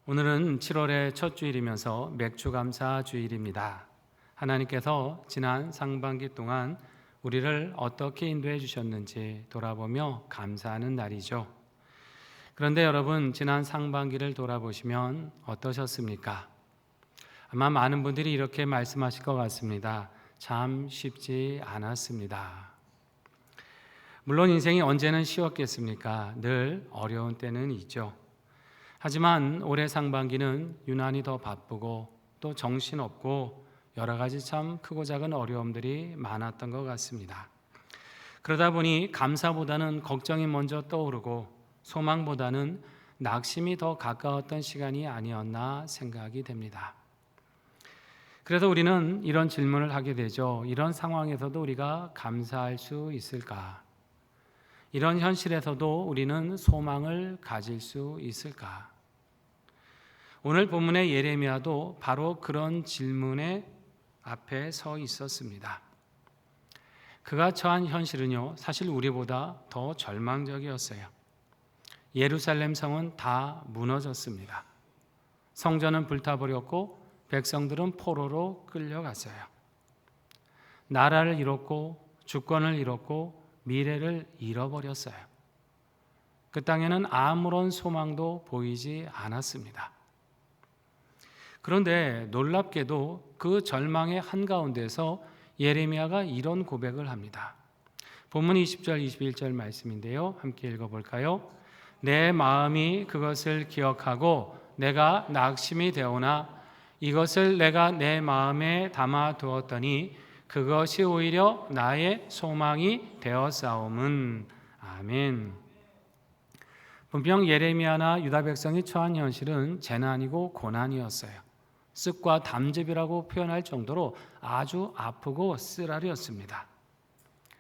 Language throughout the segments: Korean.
오늘은 7월의 첫 주일이면서 맥주감사 주일입니다. 하나님께서 지난 상반기 동안 우리를 어떻게 인도해 주셨는지 돌아보며 감사하는 날이죠. 그런데 여러분, 지난 상반기를 돌아보시면 어떠셨습니까? 아마 많은 분들이 이렇게 말씀하실 것 같습니다. 참 쉽지 않았습니다. 물론 인생이 언제는 쉬웠겠습니까? 늘 어려운 때는 있죠. 하지만 올해 상반기는 유난히 더 바쁘고 또 정신없고 여러 가지 참 크고 작은 어려움들이 많았던 것 같습니다. 그러다 보니 감사보다는 걱정이 먼저 떠오르고 소망보다는 낙심이 더 가까웠던 시간이 아니었나 생각이 됩니다. 그래서 우리는 이런 질문을 하게 되죠. 이런 상황에서도 우리가 감사할 수 있을까? 이런 현실에서도 우리는 소망을 가질 수 있을까? 오늘 본문의 예레미야도 바로 그런 질문의 앞에 서 있었습니다. 그가 처한 현실은요, 사실 우리보다 더 절망적이었어요. 예루살렘 성은 다 무너졌습니다. 성전은 불타버렸고 백성들은 포로로 끌려갔어요. 나라를 잃었고 주권을 잃었고 미래를 잃어버렸어요. 그 땅에는 아무런 소망도 보이지 않았습니다. 그런데 놀랍게도 그 절망의 한가운데서 예레미야가 이런 고백을 합니다. 본문 20절 21절 말씀인데요. 함께 읽어볼까요? 내 마음이 그것을 기억하고 내가 낙심이 되오나 이것을 내가 내 마음에 담아두었더니 그것이 오히려 나의 소망이 되었사옴은. 아멘. 분명 예레미야나 유다 백성이 처한 현실은 재난이고 고난이었어요. 쓱과 담즙이라고 표현할 정도로 아주 아프고 쓰라렸습니다.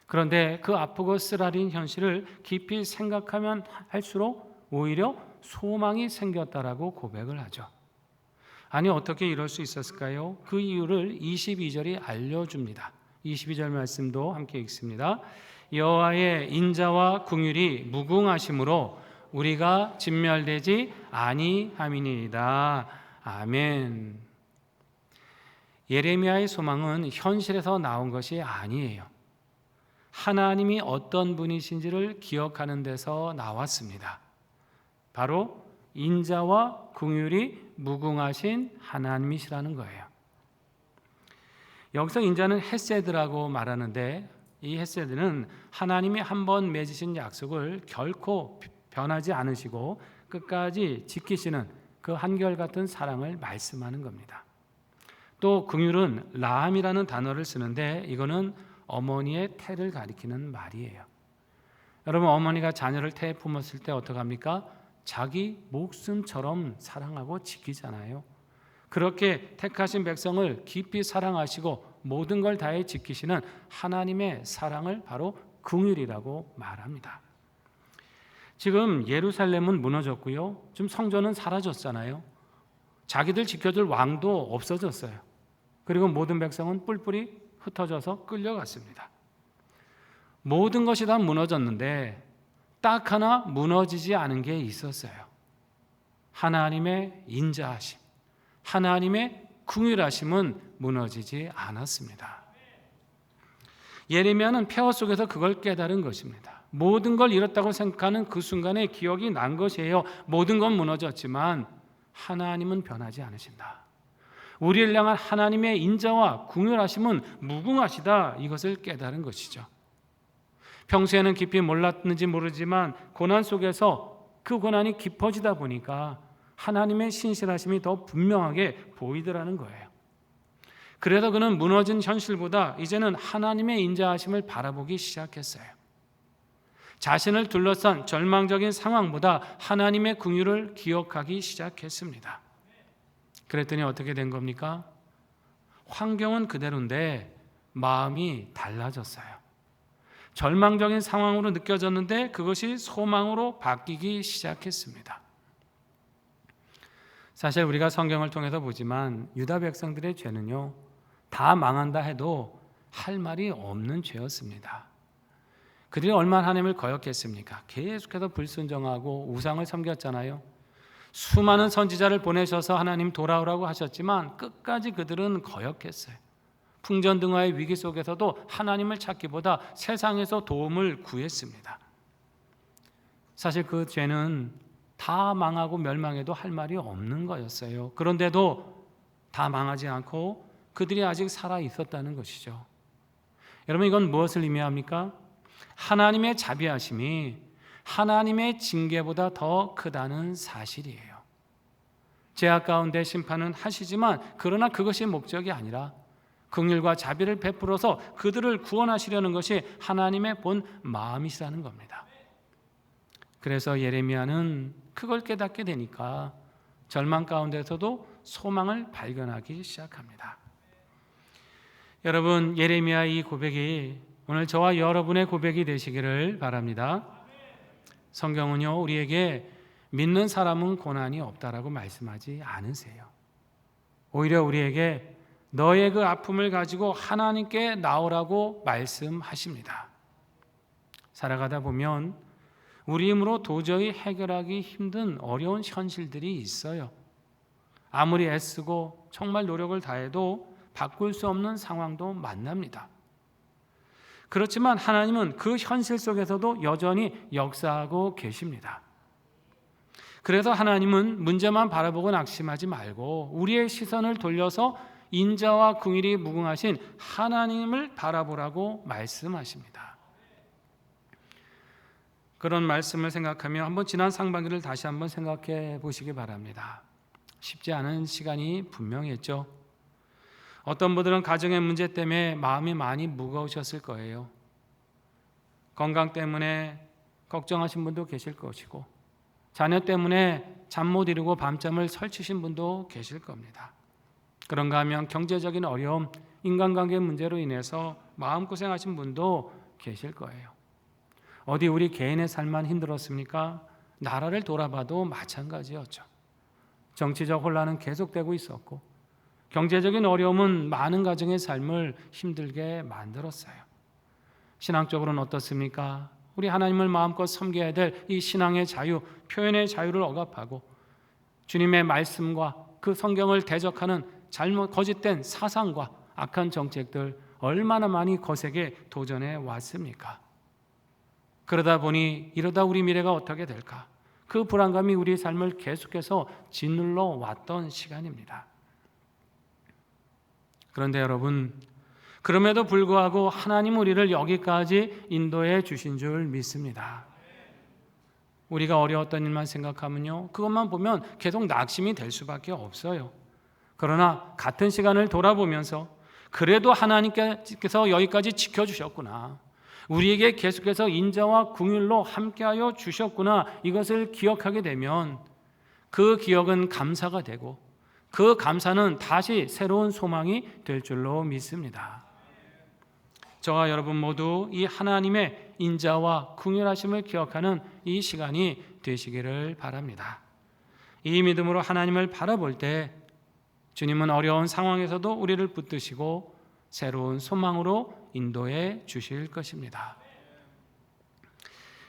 그런데 그 아프고 쓰라린 현실을 깊이 생각하면 할수록 오히려 소망이 생겼다라고 고백을 하죠. 아니, 어떻게 이럴 수 있었을까요? 그 이유를 22절이 알려줍니다. 22절 말씀도 함께 읽습니다. 여호와의 인자와 긍휼이 무궁하심으로 우리가 진멸되지 아니함이니이다. 아멘. 예레미야의 소망은 현실에서 나온 것이 아니에요. 하나님이 어떤 분이신지를 기억하는 데서 나왔습니다. 바로 인자와 긍휼이 무궁하신 하나님이시라는 거예요. 여기서 인자는 헤세드라고 말하는데 이 헤세드는 하나님이 한번 맺으신 약속을 결코 변하지 않으시고 끝까지 지키시는 그 한결같은 사랑을 말씀하는 겁니다. 또 긍휼은 라함이라는 단어를 쓰는데 이거는 어머니의 태를 가리키는 말이에요. 여러분, 어머니가 자녀를 태에 품었을 때 어떡합니까? 자기 목숨처럼 사랑하고 지키잖아요. 그렇게 택하신 백성을 깊이 사랑하시고 모든 걸 다해 지키시는 하나님의 사랑을 바로 긍휼이라고 말합니다. 지금 예루살렘은 무너졌고요. 지금 성전은 사라졌잖아요. 자기들 지켜줄 왕도 없어졌어요. 그리고 모든 백성은 뿔뿔이 흩어져서 끌려갔습니다. 모든 것이 다 무너졌는데 딱 하나 무너지지 않은 게 있었어요. 하나님의 인자하심, 하나님의 긍휼하심은 무너지지 않았습니다. 예레미야는 폐허 속에서 그걸 깨달은 것입니다. 모든 걸 잃었다고 생각하는 그 순간에 기억이 난 것이에요. 모든 건 무너졌지만 하나님은 변하지 않으신다. 우리를 향한 하나님의 인자와 긍휼하심은 무궁하시다. 이것을 깨달은 것이죠. 평소에는 깊이 몰랐는지 모르지만 고난 속에서 그 고난이 깊어지다 보니까 하나님의 신실하심이 더 분명하게 보이더라는 거예요. 그래서 그는 무너진 현실보다 이제는 하나님의 인자하심을 바라보기 시작했어요. 자신을 둘러싼 절망적인 상황보다 하나님의 긍휼을 기억하기 시작했습니다. 그랬더니 어떻게 된 겁니까? 환경은 그대로인데 마음이 달라졌어요. 절망적인 상황으로 느껴졌는데 그것이 소망으로 바뀌기 시작했습니다. 사실 우리가 성경을 통해서 보지만 유다 백성들의 죄는요, 다 망한다 해도 할 말이 없는 죄였습니다. 그들이 얼마나 하나님을 거역했습니까? 계속해서 불순종하고 우상을 섬겼잖아요. 수많은 선지자를 보내셔서 하나님 돌아오라고 하셨지만 끝까지 그들은 거역했어요. 풍전등화의 위기 속에서도 하나님을 찾기보다 세상에서 도움을 구했습니다. 사실 그 죄는 다 망하고 멸망해도 할 말이 없는 거였어요. 그런데도 다 망하지 않고 그들이 아직 살아 있었다는 것이죠. 여러분, 이건 무엇을 의미합니까? 하나님의 자비하심이 하나님의 징계보다 더 크다는 사실이에요. 죄악 가운데 심판은 하시지만 그러나 그것이 목적이 아니라 긍휼과 자비를 베풀어서 그들을 구원하시려는 것이 하나님의 본 마음이시라는 겁니다. 그래서 예레미야는 그걸 깨닫게 되니까 절망 가운데서도 소망을 발견하기 시작합니다. 여러분, 예레미야의 이 고백이 오늘 저와 여러분의 고백이 되시기를 바랍니다. 성경은요, 우리에게 믿는 사람은 고난이 없다라고 말씀하지 않으세요. 오히려 우리에게 너의 그 아픔을 가지고 하나님께 나오라고 말씀하십니다. 살아가다 보면 우리 힘으로 도저히 해결하기 힘든 어려운 현실들이 있어요. 아무리 애쓰고 정말 노력을 다해도 바꿀 수 없는 상황도 만납니다. 그렇지만 하나님은 그 현실 속에서도 여전히 역사하고 계십니다. 그래서 하나님은 문제만 바라보고 낙심하지 말고 우리의 시선을 돌려서 인자와 긍휼이 무궁하신 하나님을 바라보라고 말씀하십니다. 그런 말씀을 생각하며 한번 지난 상반기를 다시 한번 생각해 보시기 바랍니다. 쉽지 않은 시간이 분명했죠. 어떤 분들은 가정의 문제 때문에 마음이 많이 무거우셨을 거예요. 건강 때문에 걱정하신 분도 계실 것이고, 자녀 때문에 잠 못 이루고 밤잠을 설치신 분도 계실 겁니다. 그런가 하면 경제적인 어려움, 인간관계 문제로 인해서 마음고생하신 분도 계실 거예요. 어디 우리 개인의 삶만 힘들었습니까? 나라를 돌아봐도 마찬가지였죠. 정치적 혼란은 계속되고 있었고, 경제적인 어려움은 많은 가정의 삶을 힘들게 만들었어요. 신앙적으로는 어떻습니까? 우리 하나님을 마음껏 섬겨야 될 이 신앙의 자유, 표현의 자유를 억압하고 주님의 말씀과 그 성경을 대적하는 거짓된 사상과 악한 정책들 얼마나 많이 거세게 도전해 왔습니까? 그러다 보니 이러다 우리 미래가 어떻게 될까? 그 불안감이 우리 삶을 계속해서 짓눌러 왔던 시간입니다. 그런데 여러분, 그럼에도 불구하고 하나님 우리를 여기까지 인도해 주신 줄 믿습니다. 우리가 어려웠던 일만 생각하면요, 그것만 보면 계속 낙심이 될 수밖에 없어요. 그러나 같은 시간을 돌아보면서 그래도 하나님께서 여기까지 지켜주셨구나, 우리에게 계속해서 인자와 긍휼로 함께하여 주셨구나, 이것을 기억하게 되면 그 기억은 감사가 되고 그 감사는 다시 새로운 소망이 될 줄로 믿습니다. 저와 여러분 모두 이 하나님의 인자와 긍휼하심을 기억하는 이 시간이 되시기를 바랍니다. 이 믿음으로 하나님을 바라볼 때 주님은 어려운 상황에서도 우리를 붙드시고 새로운 소망으로 인도해 주실 것입니다.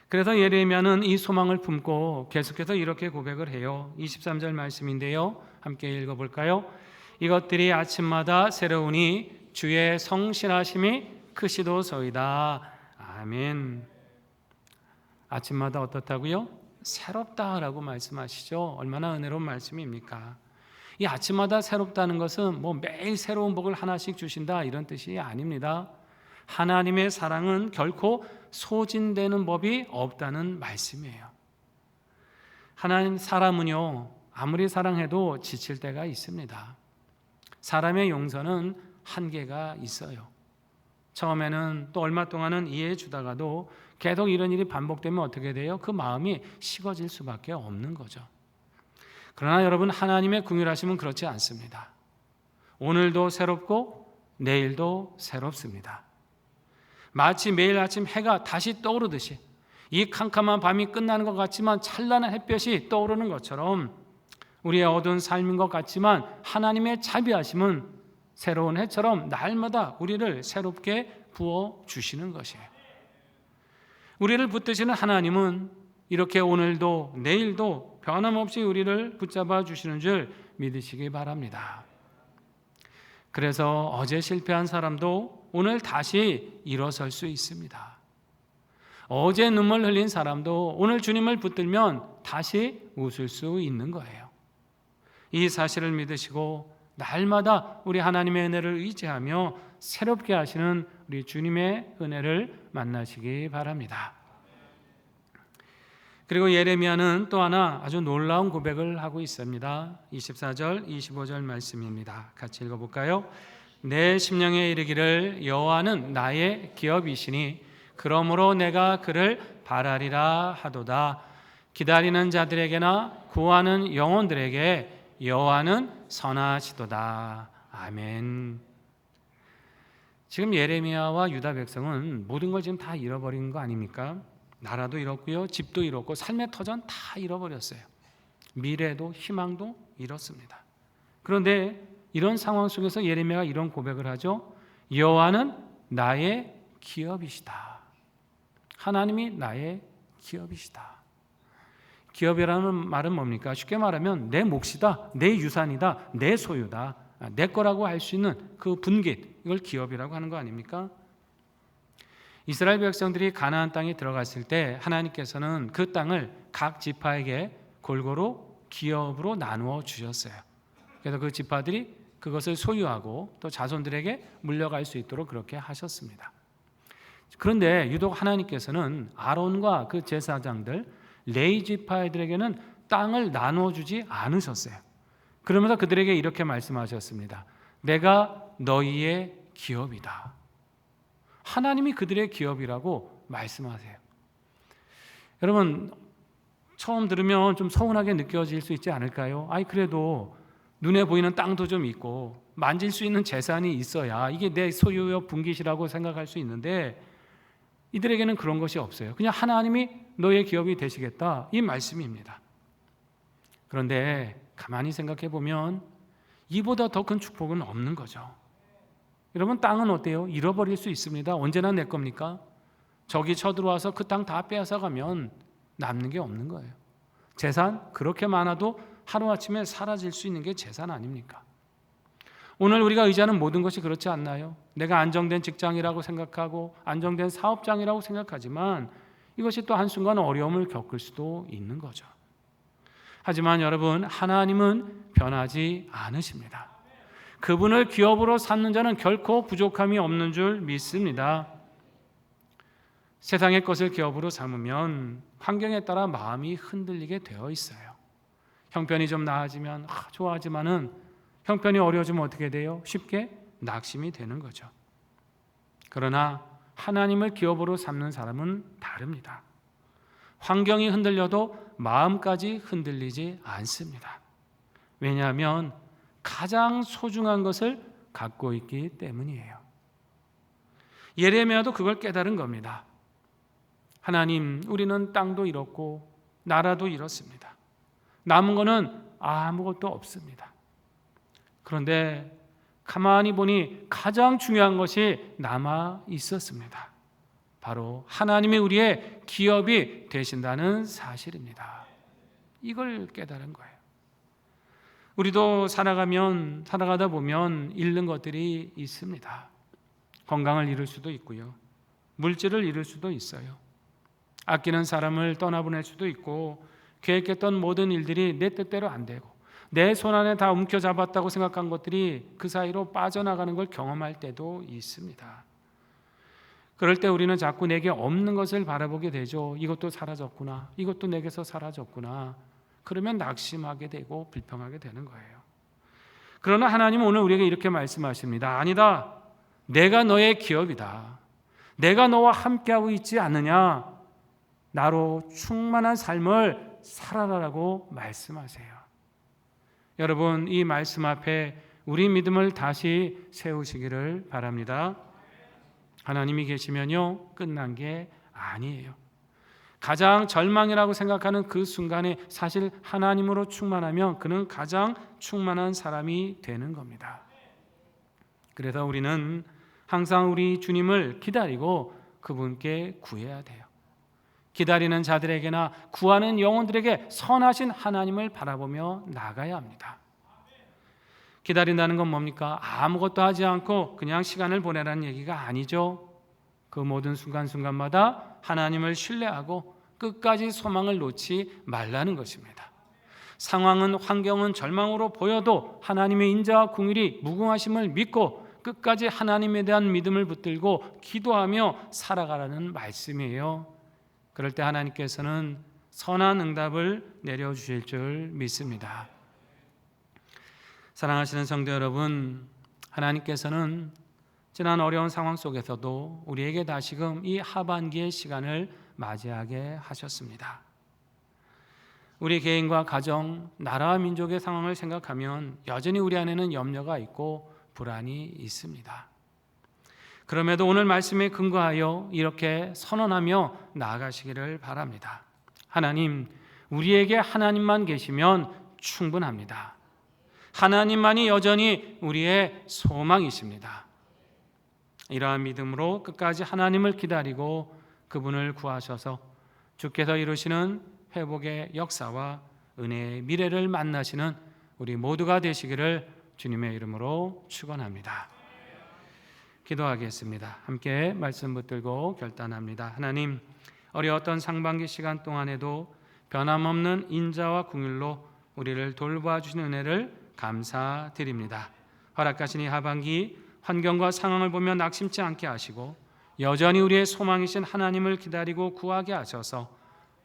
그래서 예레미야는 이 소망을 품고 계속해서 이렇게 고백을 해요. 23절 말씀인데요, 함께 읽어볼까요? 이것들이 아침마다 새로우니 주의 성실하심이 크시도소이다. 아멘. 아침마다 어떻다고요? 새롭다라고 말씀하시죠. 얼마나 은혜로운 말씀입니까? 이 아침마다 새롭다는 것은 매일 새로운 복을 하나씩 주신다 이런 뜻이 아닙니다. 하나님의 사랑은 결코 소진되는 법이 없다는 말씀이에요. 하나님, 사람은요 아무리 사랑해도 지칠 때가 있습니다. 사람의 용서는 한계가 있어요. 처음에는 또 얼마 동안은 이해해 주다가도 계속 이런 일이 반복되면 어떻게 돼요? 그 마음이 식어질 수밖에 없는 거죠. 그러나 여러분, 하나님의 긍휼하심은 그렇지 않습니다. 오늘도 새롭고 내일도 새롭습니다. 마치 매일 아침 해가 다시 떠오르듯이 이 캄캄한 밤이 끝나는 것 같지만 찬란한 햇볕이 떠오르는 것처럼 우리의 어두운 삶인 것 같지만 하나님의 자비하심은 새로운 해처럼 날마다 우리를 새롭게 부어주시는 것이에요. 우리를 붙드시는 하나님은 이렇게 오늘도 내일도 변함없이 우리를 붙잡아 주시는 줄 믿으시기 바랍니다. 그래서 어제 실패한 사람도 오늘 다시 일어설 수 있습니다. 어제 눈물 흘린 사람도 오늘 주님을 붙들면 다시 웃을 수 있는 거예요. 이 사실을 믿으시고 날마다 우리 하나님의 은혜를 의지하며 새롭게 하시는 우리 주님의 은혜를 만나시기 바랍니다. 그리고 예레미야는 또 하나 아주 놀라운 고백을 하고 있습니다. 24절, 25절 말씀입니다. 같이 읽어볼까요? 내 심령에 이르기를 여호와는 나의 기업이시니 그러므로 내가 그를 바라리라 하도다. 기다리는 자들에게나 구하는 영혼들에게 여호와는 선하시도다. 아멘. 지금 예레미야와 유다 백성은 모든 걸 지금 다 잃어버린 거 아닙니까? 나라도 잃었고요, 집도 잃었고, 삶의 터전 다 잃어버렸어요. 미래도 희망도 잃었습니다. 그런데 이런 상황 속에서 예레미야가 이런 고백을 하죠. 여호와는 나의 기업이시다. 하나님이 나의 기업이시다. 기업이라는 말은 뭡니까? 쉽게 말하면 내 몫이다, 내 유산이다, 내 소유다, 내 거라고 할 수 있는 그 분깃, 이걸 기업이라고 하는 거 아닙니까? 이스라엘 백성들이 가나안 땅에 들어갔을 때 하나님께서는 그 땅을 각 지파에게 골고루 기업으로 나누어 주셨어요. 그래서 그 지파들이 그것을 소유하고 또 자손들에게 물려갈 수 있도록 그렇게 하셨습니다. 그런데 유독 하나님께서는 아론과 그 제사장들, 레위 지파들에게는 땅을 나누어 주지 않으셨어요. 그러면서 그들에게 이렇게 말씀하셨습니다. 내가 너희의 기업이다. 하나님이 그들의 기업이라고 말씀하세요. 여러분, 처음 들으면 좀 서운하게 느껴질 수 있지 않을까요? 그래도 눈에 보이는 땅도 좀 있고 만질 수 있는 재산이 있어야 이게 내 소유요 분깃이라고 생각할 수 있는데 이들에게는 그런 것이 없어요. 그냥 하나님이 너의 기업이 되시겠다, 이 말씀입니다. 그런데 가만히 생각해 보면 이보다 더 큰 축복은 없는 거죠. 여러분, 땅은 어때요? 잃어버릴 수 있습니다. 언제나 내 겁니까? 적이 쳐들어와서 그 땅 다 빼앗아가면 남는 게 없는 거예요. 재산 그렇게 많아도 하루아침에 사라질 수 있는 게 재산 아닙니까? 오늘 우리가 의지하는 모든 것이 그렇지 않나요? 내가 안정된 직장이라고 생각하고 안정된 사업장이라고 생각하지만 이것이 또 한순간 어려움을 겪을 수도 있는 거죠. 하지만 여러분, 하나님은 변하지 않으십니다. 그분을 기업으로 삼는 자는 결코 부족함이 없는 줄 믿습니다. 세상의 것을 기업으로 삼으면 환경에 따라 마음이 흔들리게 되어 있어요. 형편이 좀 나아지면 좋아하지만은 형편이 어려워지면 어떻게 돼요? 쉽게 낙심이 되는 거죠. 그러나 하나님을 기업으로 삼는 사람은 다릅니다. 환경이 흔들려도 마음까지 흔들리지 않습니다. 왜냐하면 가장 소중한 것을 갖고 있기 때문이에요. 예레미야도 그걸 깨달은 겁니다. 하나님, 우리는 땅도 잃었고 나라도 잃었습니다. 남은 거는 아무것도 없습니다. 그런데 가만히 보니 가장 중요한 것이 남아 있었습니다. 바로 하나님이 우리의 기업이 되신다는 사실입니다. 이걸 깨달은 거예요. 우리도 살아가다 보면 잃는 것들이 있습니다. 건강을 잃을 수도 있고요, 물질을 잃을 수도 있어요. 아끼는 사람을 떠나보낼 수도 있고, 계획했던 모든 일들이 내 뜻대로 안 되고 내 손안에 다 움켜잡았다고 생각한 것들이 그 사이로 빠져나가는 걸 경험할 때도 있습니다. 그럴 때 우리는 자꾸 내게 없는 것을 바라보게 되죠. 이것도 사라졌구나, 이것도 내게서 사라졌구나. 그러면 낙심하게 되고 불평하게 되는 거예요. 그러나 하나님은 오늘 우리에게 이렇게 말씀하십니다. 아니다, 내가 너의 기업이다. 내가 너와 함께하고 있지 않느냐. 나로 충만한 삶을 살아라라고 말씀하세요. 여러분, 이 말씀 앞에 우리 믿음을 다시 세우시기를 바랍니다. 하나님이 계시면요, 끝난 게 아니에요. 가장 절망이라고 생각하는 그 순간에 사실 하나님으로 충만하면 그는 가장 충만한 사람이 되는 겁니다. 그래서 우리는 항상 우리 주님을 기다리고 그분께 구해야 돼요. 기다리는 자들에게나 구하는 영혼들에게 선하신 하나님을 바라보며 나아가야 합니다. 기다린다는 건 뭡니까? 아무것도 하지 않고 그냥 시간을 보내라는 얘기가 아니죠. 그 모든 순간순간마다 하나님을 신뢰하고 끝까지 소망을 놓지 말라는 것입니다. 상황은, 환경은 절망으로 보여도 하나님의 인자와 긍휼이 무궁하심을 믿고 끝까지 하나님에 대한 믿음을 붙들고 기도하며 살아가라는 말씀이에요. 그럴 때 하나님께서는 선한 응답을 내려주실 줄 믿습니다. 사랑하시는 성도 여러분, 하나님께서는 지난 어려운 상황 속에서도 우리에게 다시금 이 하반기의 시간을 맞이하게 하셨습니다. 우리 개인과 가정, 나라와 민족의 상황을 생각하면 여전히 우리 안에는 염려가 있고 불안이 있습니다. 그럼에도 오늘 말씀에 근거하여 이렇게 선언하며 나아가시기를 바랍니다. 하나님, 우리에게 하나님만 계시면 충분합니다. 하나님만이 여전히 우리의 소망이십니다. 이러한 믿음으로 끝까지 하나님을 기다리고 그분을 구하셔서 주께서 이루시는 회복의 역사와 은혜의 미래를 만나시는 우리 모두가 되시기를 주님의 이름으로 축원합니다. 기도하겠습니다. 함께 말씀 붙들고 결단합니다. 하나님, 어려웠던 상반기 시간 동안에도 변함없는 인자와 긍휼로 우리를 돌봐 주신 은혜를 감사드립니다. 허락하신 이 하반기 환경과 상황을 보며 낙심치 않게 하시고 여전히 우리의 소망이신 하나님을 기다리고 구하게 하셔서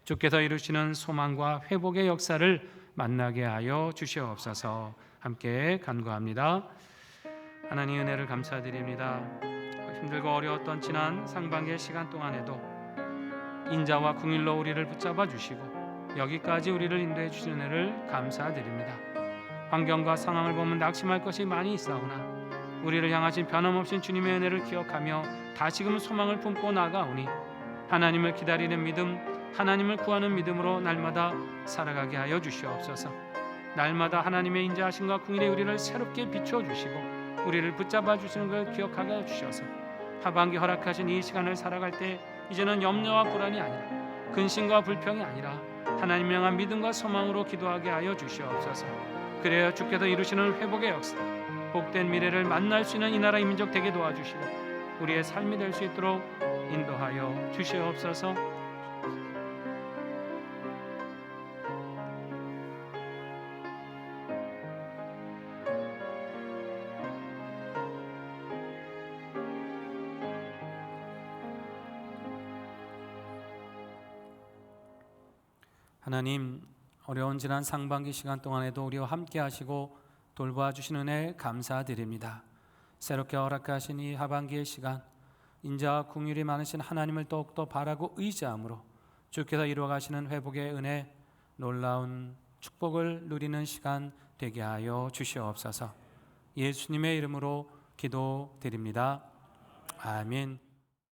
주께서 이루시는 소망과 회복의 역사를 만나게 하여 주시옵소서. 함께 간구합니다. 하나님 은혜를 감사드립니다. 힘들고 어려웠던 지난 상반기의 시간 동안에도 인자와 긍휼로 우리를 붙잡아 주시고 여기까지 우리를 인도해 주신 은혜를 감사드립니다. 환경과 상황을 보면 낙심할 것이 많이 있사오나 우리를 향하신 변함없인 주님의 은혜를 기억하며 다시금 소망을 품고 나아가오니 하나님을 기다리는 믿음, 하나님을 구하는 믿음으로 날마다 살아가게 하여 주시옵소서. 날마다 하나님의 인자하심과 긍휼이 우리를 새롭게 비춰주시고 우리를 붙잡아 주시는 걸 기억하게 해주셔서 하반기 허락하신 이 시간을 살아갈 때 이제는 염려와 불안이 아니라 근심과 불평이 아니라 하나님을 향한 믿음과 소망으로 기도하게 하여 주시옵소서. 그래야 주께서 이루시는 회복의 역사, 복된 미래를 만날 수 있는 이 나라 이 민족 되게 도와주시고 우리의 삶이 될 수 있도록 인도하여 주시옵소서. 하나님, 어려운 지난 상반기 시간 동안에도 우리와 함께 하시고 돌봐 주신 은혜 감사드립니다. 새롭게 허락하신 이 하반기의 시간, 인자와 긍휼이 많으신 하나님을 더욱더 바라고 의지함으로 주께서 이루어 가시는 회복의 은혜, 놀라운 축복을 누리는 시간 되게 하여 주시옵소서. 예수님의 이름으로 기도드립니다. 아멘.